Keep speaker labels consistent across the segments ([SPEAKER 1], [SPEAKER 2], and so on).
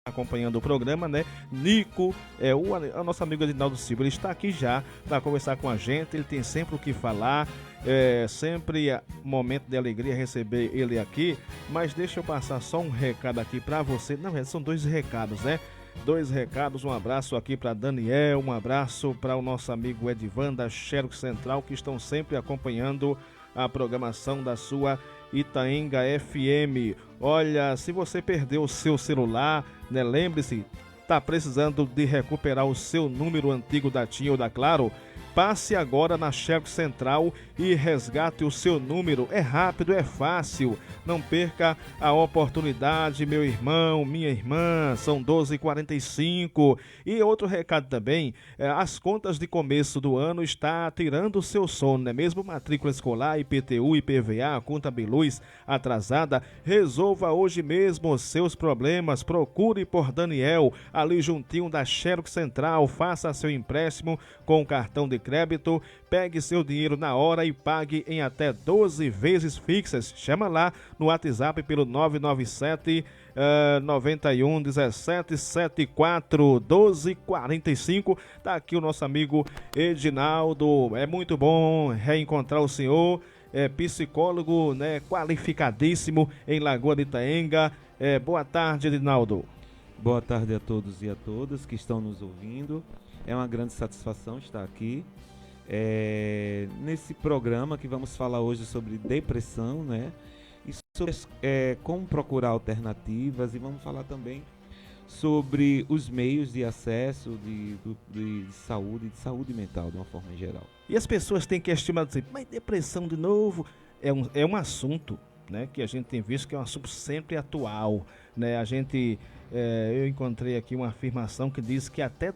[SPEAKER 1] acompanhando o programa, né? Nico, o nosso amigo Edinaldo Silva, ele está aqui já para conversar com a gente, ele tem sempre o que falar, sempre momento de alegria receber ele aqui, mas deixa eu passar só um recado aqui para você, na verdade são dois recados, né? Dois recados, um abraço aqui para Daniel, um abraço para o nosso amigo Edivan da Xerox Central, que estão sempre acompanhando a programação da sua Itaenga FM. Olha, se você perdeu o seu celular, né, lembre-se, está precisando de recuperar o seu número antigo da TIM ou da Claro, passe agora na Xerox Central e resgate o seu número. É rápido, é fácil. Não perca a oportunidade, meu irmão, minha irmã. São 12h45. E outro recado também, as contas de começo do ano está tirando o seu sono, não é mesmo? Matrícula escolar, IPTU, IPVA, conta de luz atrasada. Resolva hoje mesmo os seus problemas. Procure por Daniel, ali juntinho da Xerox Central. Faça seu empréstimo com o cartão de crédito, pegue seu dinheiro na hora e pague em até 12 vezes fixas. Chama lá no WhatsApp pelo 997 91 17 74 12 45. Tá aqui o nosso amigo Edinaldo. É muito bom reencontrar o senhor. É psicólogo, né, qualificadíssimo em Lagoa de Itaenga. Boa tarde, Edinaldo.
[SPEAKER 2] Boa tarde a todos e a todas que estão nos ouvindo. É uma grande satisfação estar aqui nesse programa que vamos falar hoje sobre depressão, né? E sobre como procurar alternativas, e vamos falar também sobre os meios de acesso de saúde mental de uma forma em geral.
[SPEAKER 1] E as pessoas têm questionado assim, mas depressão de novo? É um assunto, né, que a gente tem visto que é um assunto sempre atual, né? Eu encontrei aqui uma afirmação que diz que até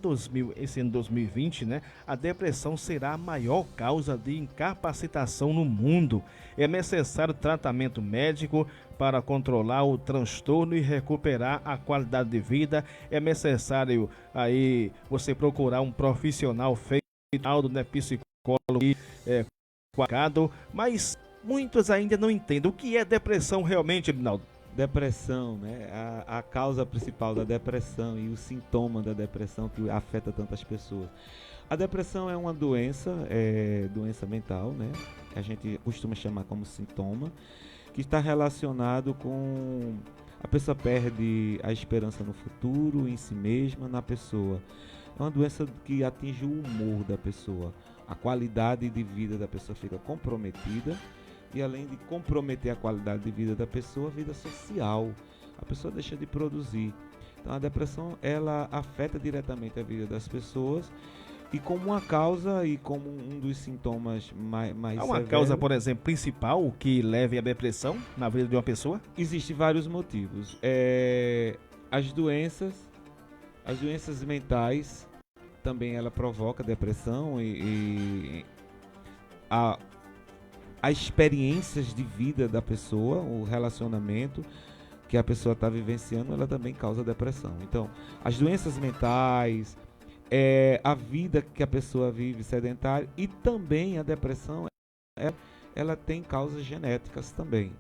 [SPEAKER 1] esse ano 2020, né, a depressão será a maior causa de incapacitação no mundo. É necessário tratamento médico para controlar o transtorno e recuperar a qualidade de vida. É necessário aí você procurar um profissional feito, né, psicólogo e qualificado, mas muitos ainda não entendem o que é depressão realmente, Edinaldo.
[SPEAKER 2] Depressão, né? A causa principal da depressão e o sintoma da depressão que afeta tantas pessoas. A depressão é uma doença mental, né? Que a gente costuma chamar como sintoma, que está relacionado com a pessoa perde a esperança no futuro, em si mesma, na pessoa. É uma doença que atinge o humor da pessoa, a qualidade de vida da pessoa fica comprometida. E além de comprometer a qualidade de vida da pessoa, a vida social, a pessoa deixa de produzir. Então a depressão, ela afeta diretamente a vida das pessoas, e como uma causa e como um dos sintomas mais
[SPEAKER 1] Há uma
[SPEAKER 2] severos,
[SPEAKER 1] causa, por exemplo, principal que leve à depressão na vida de uma pessoa?
[SPEAKER 2] existem vários motivos. As doenças mentais também ela provoca depressão, e as experiências de vida da pessoa, o relacionamento que a pessoa está vivenciando, ela também causa depressão. Então, as doenças mentais, a vida que a pessoa vive sedentária, e também a depressão, ela tem causas genéticas também.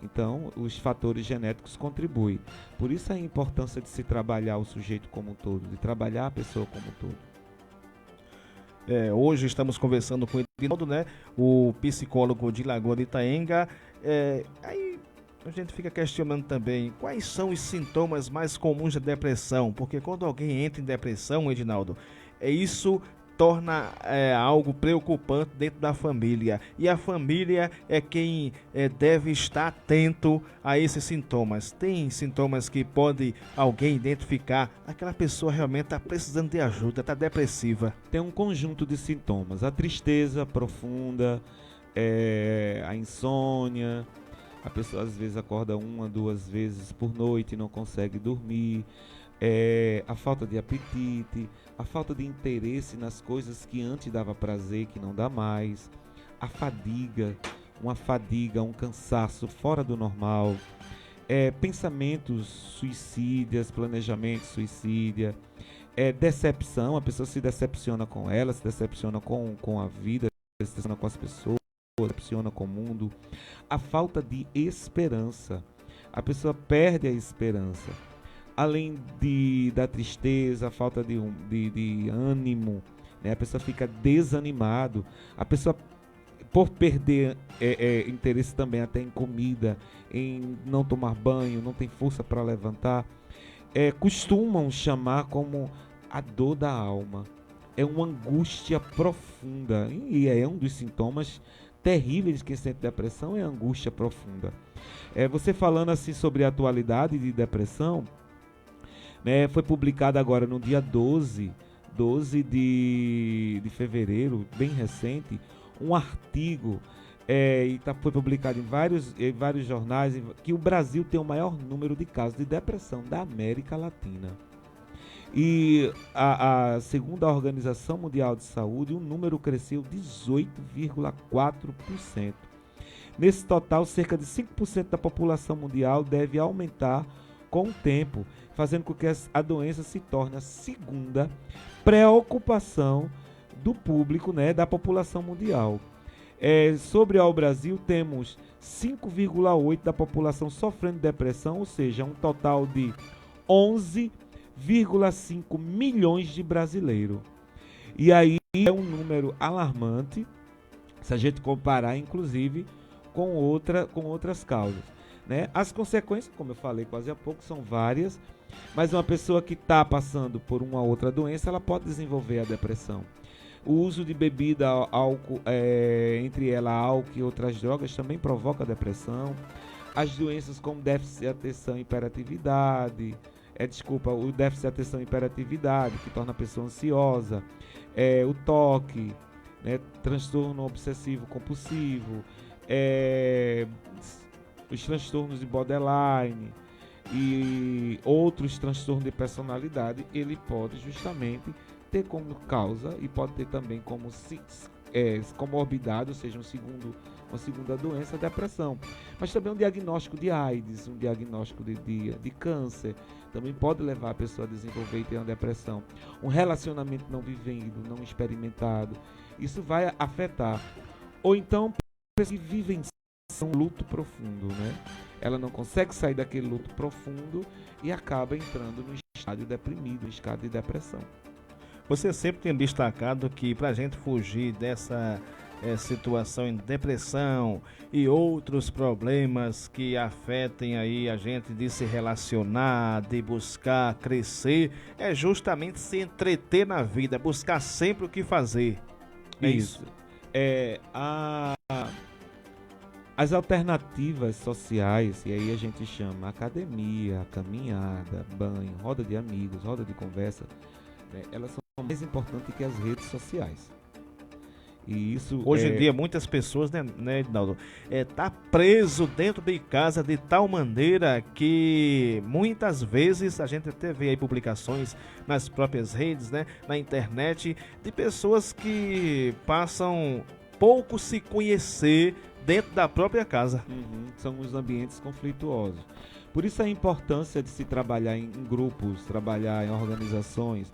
[SPEAKER 2] Então, os fatores genéticos contribuem. Por isso a importância de se trabalhar o sujeito como um todo, de trabalhar a pessoa como um todo.
[SPEAKER 1] Hoje estamos conversando com o Edinaldo, né, o psicólogo de Lagoa de Itaenga. Aí a gente fica questionando também quais são os sintomas mais comuns da depressão, porque quando alguém entra em depressão, Edinaldo, isso torna algo preocupante dentro da família, e a família é quem deve estar atento a esses sintomas. Tem sintomas que pode alguém identificar, aquela pessoa realmente está precisando de ajuda, está depressiva.
[SPEAKER 2] Tem um conjunto de sintomas: a tristeza profunda, a insônia, a pessoa às vezes acorda 1, 2 vezes por noite e não consegue dormir, a falta de apetite, a falta de interesse nas coisas que antes dava prazer, que não dá mais, a fadiga, um cansaço fora do normal, pensamentos suicidas, planejamento suicida, decepção, a pessoa se decepciona com ela, se decepciona com a vida, se decepciona com as pessoas, se decepciona com o mundo, a falta de esperança, a pessoa perde a esperança, além da tristeza, a falta de ânimo, né? A pessoa fica desanimado, a pessoa por perder interesse também até em comida, em não tomar banho, não tem força para levantar, costumam chamar como a dor da alma. É uma angústia profunda e é um dos sintomas terríveis de quem sente depressão, é a angústia profunda. Você falando assim sobre a atualidade de depressão, né, foi publicado agora no dia 12 de fevereiro, bem recente, um artigo, foi publicado em vários jornais, que o Brasil tem o maior número de casos de depressão da América Latina. E segundo a Organização Mundial de Saúde, o número cresceu 18,4%. Nesse total, cerca de 5% da população mundial deve aumentar com o tempo, fazendo com que a doença se torne a segunda preocupação do público, né, da população mundial. Sobre ao Brasil, temos 5,8% da população sofrendo de depressão, ou seja, um total de 11,5 milhões de brasileiros. E aí é um número alarmante, se a gente comparar, inclusive, com outras causas, né? As consequências, como eu falei quase há pouco, são várias, mas uma pessoa que está passando por uma outra doença, ela pode desenvolver a depressão. O uso de bebida, álcool, entre ela álcool e outras drogas, também provoca depressão. As doenças como déficit de atenção e hiperatividade, o déficit de atenção e hiperatividade, que torna a pessoa ansiosa, o toque, né, transtorno obsessivo compulsivo, os transtornos de borderline e outros transtornos de personalidade, ele pode justamente ter como causa e pode ter também como comorbidade, ou seja, uma segunda doença, a depressão. Mas também um diagnóstico de AIDS, um diagnóstico de câncer, também pode levar a pessoa a desenvolver e ter uma depressão. Um relacionamento não vivido, não experimentado, isso vai afetar. Ou então, pessoas que vivem um luto profundo, né? Ela não consegue sair daquele luto profundo e acaba entrando no estádio deprimido, no estado de depressão.
[SPEAKER 1] Você sempre tem destacado que para a gente fugir dessa situação em depressão e outros problemas que afetem aí a gente de se relacionar, de buscar crescer, é justamente se entreter na vida, buscar sempre o que fazer.
[SPEAKER 2] Isso. As alternativas sociais, e aí a gente chama academia, caminhada, banho, roda de amigos, roda de conversa, né, elas são mais importantes que as redes sociais. E isso
[SPEAKER 1] hoje em dia muitas pessoas, né, Edinaldo, tá preso dentro de casa de tal maneira que muitas vezes a gente até vê aí publicações nas próprias redes, né, na internet, de pessoas que passam pouco se conhecer dentro da própria casa.
[SPEAKER 2] São os ambientes conflituosos. Por isso a importância de se trabalhar em grupos, trabalhar em organizações.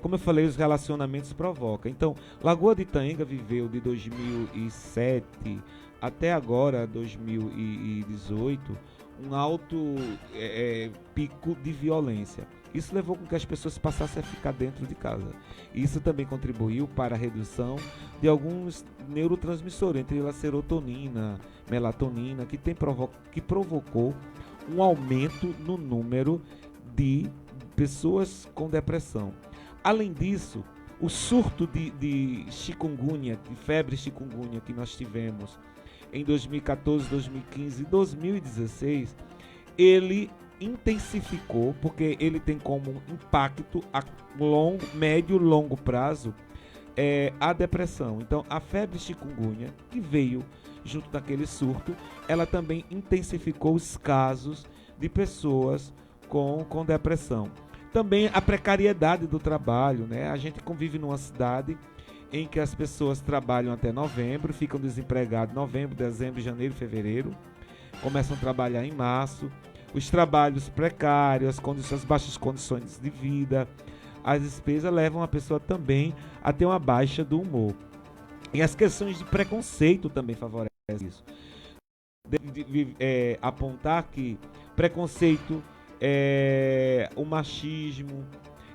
[SPEAKER 2] Como eu falei, os relacionamentos provocam. Então, Lagoa de Itaenga viveu de 2007 até agora, 2018, um alto pico de violência. Isso levou com que as pessoas passassem a ficar dentro de casa. Isso também contribuiu para a redução de alguns neurotransmissores, entre eles a serotonina, melatonina, que provocou um aumento no número de pessoas com depressão. Além disso, o surto de chikungunya, de febre chikungunya que nós tivemos em 2014, 2015 e 2016, ele intensificou, porque ele tem como impacto a médio e longo prazo a depressão. Então, a febre chikungunya, que veio junto daquele surto, ela também intensificou os casos de pessoas com depressão. Também a precariedade do trabalho, né? A gente convive numa cidade em que as pessoas trabalham até novembro, ficam desempregados em novembro, dezembro, janeiro, fevereiro, começam a trabalhar em março. Os trabalhos precários, as baixas condições de vida, as despesas levam a pessoa também a ter uma baixa do humor. E as questões de preconceito também favorecem isso. Apontar que preconceito o machismo.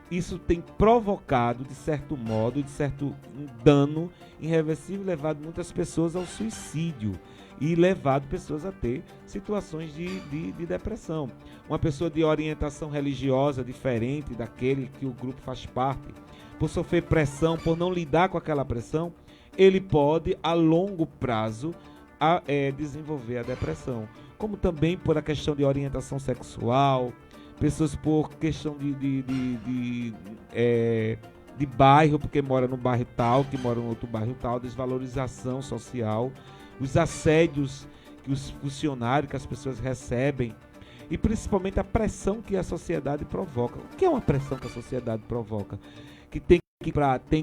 [SPEAKER 2] Isso tem provocado, de certo modo, de certo dano irreversível, levado muitas pessoas ao suicídio e levado pessoas a ter situações de depressão. Uma pessoa de orientação religiosa diferente daquele que o grupo faz parte, por sofrer pressão, por não lidar com aquela pressão, ele pode, a longo prazo, desenvolver a depressão. Como também por a questão de orientação sexual, pessoas por questão de bairro, porque mora no bairro tal, que mora no outro bairro tal, desvalorização social, os assédios que os funcionários, que as pessoas recebem, e principalmente a pressão que a sociedade provoca. O que é uma pressão que a sociedade provoca? Que tem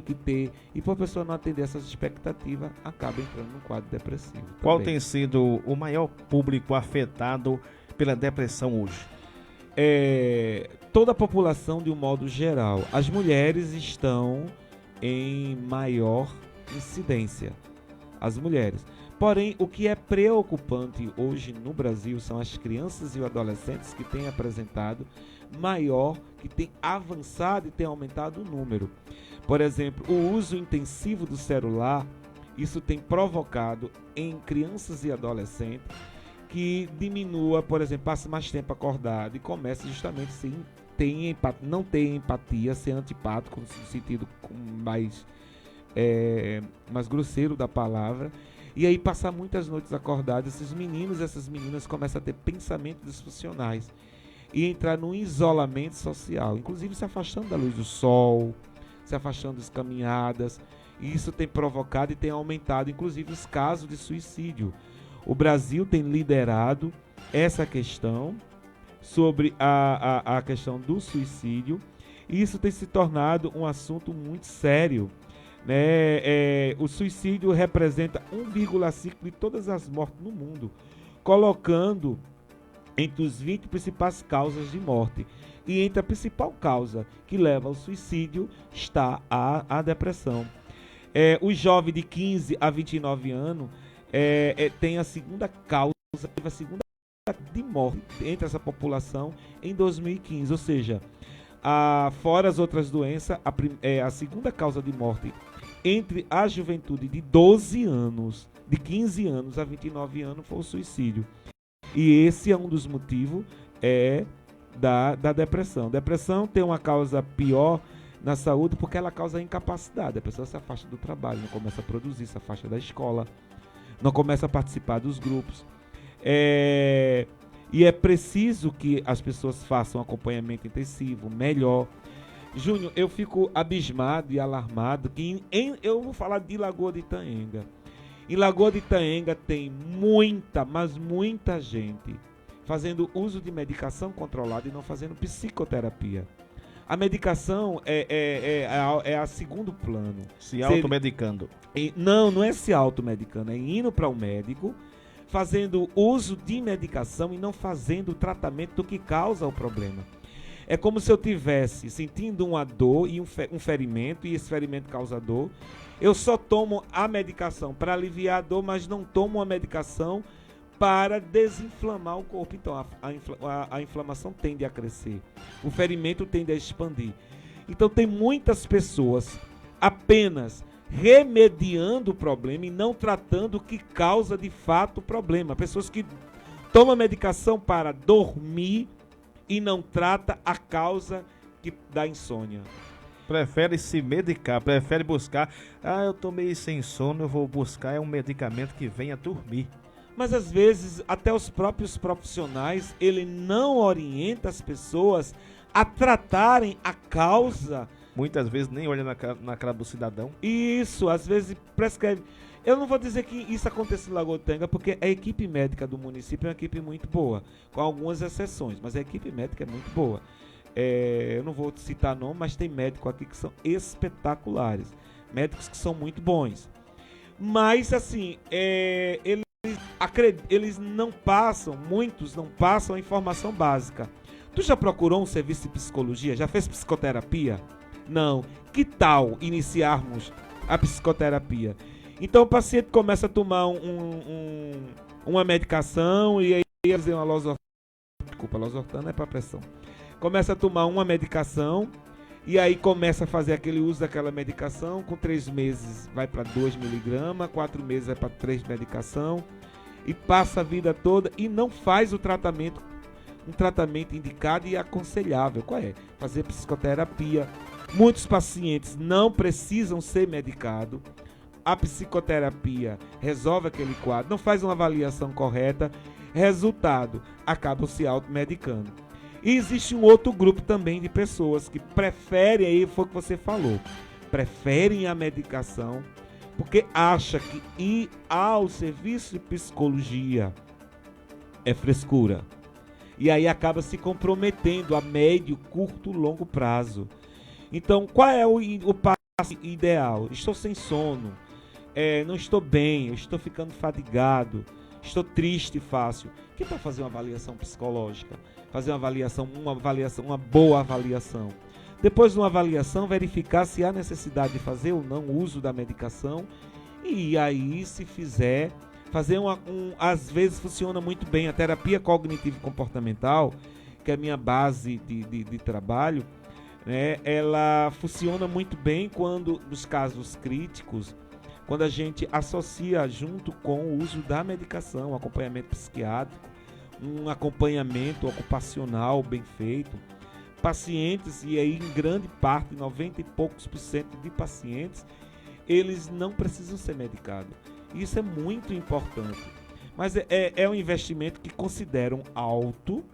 [SPEAKER 2] que ter, e por a pessoa não atender essas expectativas, acaba entrando num quadro depressivo.
[SPEAKER 1] Qual tem sido o maior público afetado pela depressão hoje?
[SPEAKER 2] Toda a população de um modo geral. As mulheres estão em maior incidência. As mulheres. Porém, o que é preocupante hoje no Brasil são as crianças e os adolescentes que têm apresentado que tem avançado e tem aumentado o número. Por exemplo, o uso intensivo do celular, isso tem provocado em crianças e adolescentes que diminua, por exemplo, passe mais tempo acordado e comece justamente não ter empatia, ser antipático, no sentido mais grosseiro da palavra, e aí passar muitas noites acordados. Esses meninos e essas meninas começam a ter pensamentos disfuncionais e entrar num isolamento social, inclusive se afastando da luz do sol, se afastando das caminhadas, e isso tem provocado e tem aumentado, inclusive, os casos de suicídio. O Brasil tem liderado essa questão sobre a questão do suicídio, e isso tem se tornado um assunto muito sério, né? O suicídio representa 1,5% de todas as mortes no mundo, colocando entre os 20 principais causas de morte. E entre a principal causa que leva ao suicídio está a depressão. O jovem de 15 a 29 anos tem a segunda causa, a segunda de morte entre essa população em 2015. Ou seja, fora as outras doenças, a segunda causa de morte entre a juventude de 12 anos, de 15 anos a 29 anos, foi o suicídio. E esse é um dos motivos da depressão. Depressão tem uma causa pior na saúde porque ela causa incapacidade. A pessoa se afasta do trabalho, não começa a produzir, se afasta da escola, não começa a participar dos grupos. E é preciso que as pessoas façam um acompanhamento intensivo, melhor. Júnior, eu fico abismado e alarmado que eu vou falar de Lagoa de Itanhenga. Em Lagoa de Itanhenga tem muita gente fazendo uso de medicação controlada e não fazendo psicoterapia. A medicação é a segundo plano.
[SPEAKER 1] Se automedicando.
[SPEAKER 2] Não é se automedicando, é indo para o médico, fazendo uso de medicação e não fazendo o tratamento do que causa o problema. É como se eu tivesse sentindo uma dor e um ferimento, e esse ferimento causa dor. Eu só tomo a medicação para aliviar a dor, mas não tomo a medicação para desinflamar o corpo. Então, a inflamação tende a crescer. O ferimento tende a expandir. Então, tem muitas pessoas apenas remediando o problema e não tratando o que causa de fato o problema. Pessoas que tomam medicação para dormir e não trata a causa da insônia.
[SPEAKER 1] Prefere se medicar, prefere buscar. Eu tô meio sem sono, eu vou buscar um medicamento que venha dormir.
[SPEAKER 2] Mas às vezes até os próprios profissionais, ele não orienta as pessoas a tratarem a causa.
[SPEAKER 1] Muitas vezes nem olha na cara do cidadão.
[SPEAKER 2] Isso, às vezes prescreve. Eu não vou dizer que isso acontece em Lagoa de Itanhenga, porque a equipe médica do município é uma equipe muito boa, com algumas exceções, mas a equipe médica é muito boa. Eu não vou citar nome, mas tem médicos aqui que são espetaculares, médicos que são muito bons. Mas assim, eles não passam, muitos não passam a informação básica. Tu já procurou um serviço de psicologia? Já fez psicoterapia? Não. Que tal iniciarmos a psicoterapia? Então o paciente começa a tomar uma medicação e aí fazer uma losofilosofia desculpa, losartano é para pressão. Começa a tomar uma medicação e aí começa a fazer aquele uso daquela medicação, com 3 meses vai para 2 miligramas, 4 meses vai para 3 medicação e passa a vida toda e não faz o tratamento, um tratamento indicado e aconselhável. Qual é? Fazer psicoterapia. Muitos pacientes não precisam ser medicados. A psicoterapia resolve aquele quadro, não faz uma avaliação correta, resultado, acabam se automedicando. E existe um outro grupo também de pessoas que preferem, aí foi o que você falou, preferem a medicação porque acha que ir ao serviço de psicologia é frescura. E aí acaba se comprometendo a médio, curto, longo prazo. Então, qual é o passo ideal? Estou sem sono, não estou bem, eu estou ficando fadigado, estou triste fácil. Que tal fazer uma avaliação psicológica? Fazer uma boa avaliação. Depois de uma avaliação, verificar se há necessidade de fazer ou não uso da medicação. E aí, se fizer, fazer às vezes funciona muito bem. A terapia cognitivo-comportamental, que é a minha base de trabalho, né, ela funciona muito bem quando, nos casos críticos, quando a gente associa junto com o uso da medicação, acompanhamento psiquiátrico, um acompanhamento ocupacional bem feito. Pacientes, e aí em grande parte, 90 e poucos % de pacientes, eles não precisam ser medicados. Isso é muito importante. Mas é um investimento que consideram alto,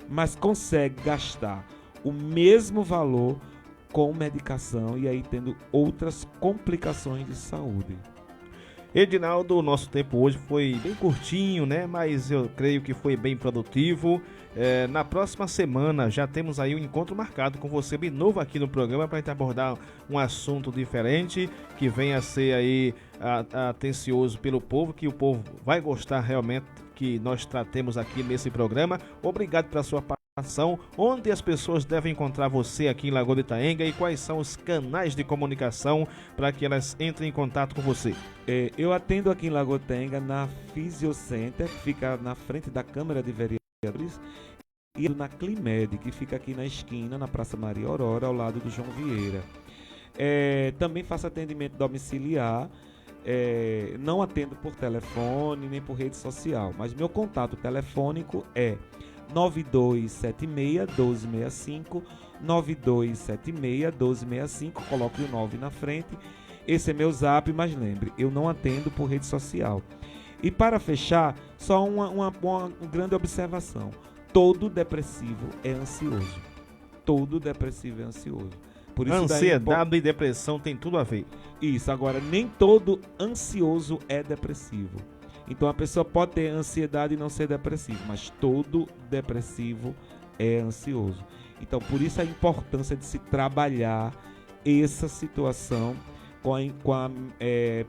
[SPEAKER 2] mas consegue gastar o mesmo valor com medicação e aí tendo outras complicações de saúde.
[SPEAKER 1] Edinaldo, o nosso tempo hoje foi bem curtinho, né? Mas eu creio que foi bem produtivo. Na próxima semana já temos aí um encontro marcado com você de novo aqui no programa para a gente abordar um assunto diferente que venha a ser aí atencioso pelo povo, que o povo vai gostar realmente que nós tratemos aqui nesse programa. Obrigado pela sua participação. Onde as pessoas devem encontrar você aqui em Lagoa de Itaenga e quais são os canais de comunicação para que elas entrem em contato com você?
[SPEAKER 2] Eu atendo aqui em Lagoa de Itaenga na Fisiocenter, que fica na frente da Câmara de Vereadores, e na Climed, que fica aqui na esquina, na Praça Maria Aurora, ao lado do João Vieira. Também faço atendimento domiciliar. Não atendo por telefone nem por rede social, mas meu contato telefônico é 9276-1265, 9276-1265, coloque o 9 na frente. Esse é meu zap, mas lembre, eu não atendo por rede social. E para fechar, só uma grande observação. Todo depressivo é ansioso. Todo depressivo é ansioso. Por isso
[SPEAKER 1] ansiedade e depressão tem tudo a ver.
[SPEAKER 2] Isso, agora, nem todo ansioso é depressivo. Então a pessoa pode ter ansiedade e não ser depressivo, mas todo depressivo é ansioso. Então por isso a importância de se trabalhar essa situação com a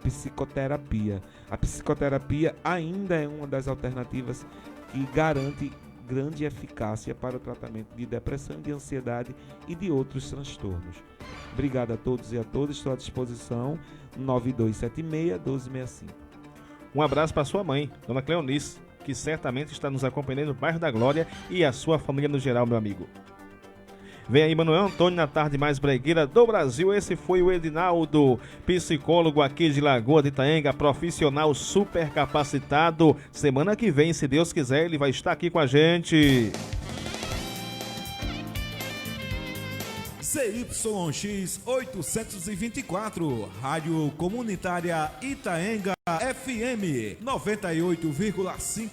[SPEAKER 2] psicoterapia. A psicoterapia ainda é uma das alternativas que garante grande eficácia para o tratamento de depressão, de ansiedade e de outros transtornos. Obrigado a todos e a todas, estou à disposição, 9276-1265.
[SPEAKER 1] Um abraço para sua mãe, Dona Cleonice, que certamente está nos acompanhando no bairro da Glória, e a sua família no geral, meu amigo. Vem aí Manuel Antônio na tarde mais bregueira do Brasil. Esse foi o Edinaldo, psicólogo aqui de Lagoa de Itaenga, profissional super capacitado. Semana que vem, se Deus quiser, ele vai estar aqui com a gente.
[SPEAKER 3] CYX 824, Rádio Comunitária Itaenga FM 98,5